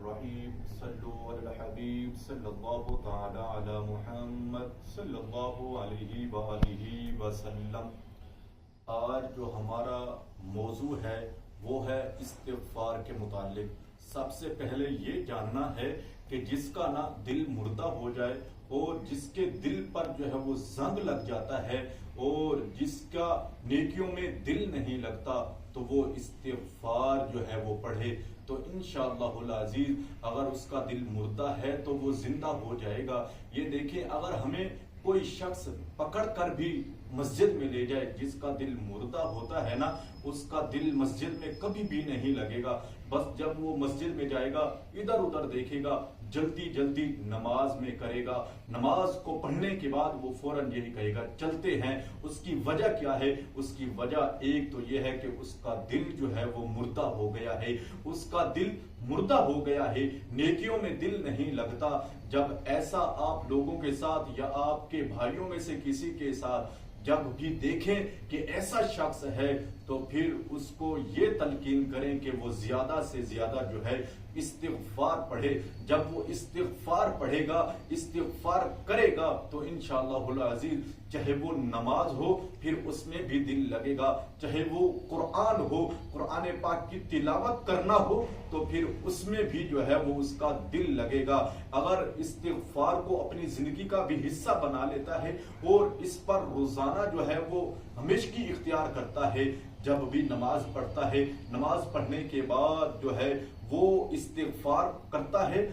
الرحیم صلو علی الحبیب صلی اللہ تعالی علی محمد صلی اللہ علیہ وآلہ وسلم۔ آج جو ہمارا موضوع ہے وہ ہے استغفار کے متعلق۔ سب سے پہلے یہ جاننا ہے کہ جس کا نا دل مردہ ہو جائے اور جس کے دل پر جو ہے وہ زنگ لگ جاتا ہے اور جس کا نیکیوں میں دل نہیں لگتا تو وہ استغفار جو ہے وہ پڑھے تو انشاءاللہ العزیز اگر اس کا دل مردہ ہے تو وہ زندہ ہو جائے گا۔ یہ دیکھیں، اگر ہمیں کوئی شخص پکڑ کر بھی مسجد میں لے جائے، جس کا دل مردہ ہوتا ہے نا، اس کا دل مسجد میں کبھی بھی نہیں لگے گا۔ بس جب وہ مسجد میں جائے گا ادھر ادھر دیکھے گا، جلدی جلدی نماز میں کرے گا، نماز کو پڑھنے کے بعد وہ فوراً یہی کہے گا چلتے ہیں۔ اس کی وجہ کیا ہے؟ اس کی وجہ ایک تو یہ ہے کہ اس کا دل جو ہے وہ مردہ ہو گیا ہے، اس کا دل مردہ ہو گیا ہے، نیکیوں میں دل نہیں لگتا۔ جب ایسا آپ لوگوں کے ساتھ یا آپ کے بھائیوں میں سے کسی کے ساتھ جب بھی دیکھیں کہ ایسا شخص ہے تو پھر اس کو یہ تلقین کریں کہ وہ زیادہ سے زیادہ جو ہے استغفار پڑھے۔ جب وہ استغفار پڑھے گا، استغفار کرے گا تو انشاءاللہ العزیز چاہے وہ نماز ہو پھر اس میں بھی دل لگے گا، چاہے وہ قرآن ہو، قرآن پاک کی تلاوت کرنا ہو تو پھر اس میں بھی جو ہے وہ اس کا دل لگے گا۔ اگر استغفار کو اپنی زندگی کا بھی حصہ بنا لیتا ہے اور اس پر روزانہ جو ہے وہ ہمیشگی اختیار کرتا ہے، جب بھی نماز پڑھتا ہے، نماز پڑھنے کے بعد جو ہے وہ استغفار کرتا ہے،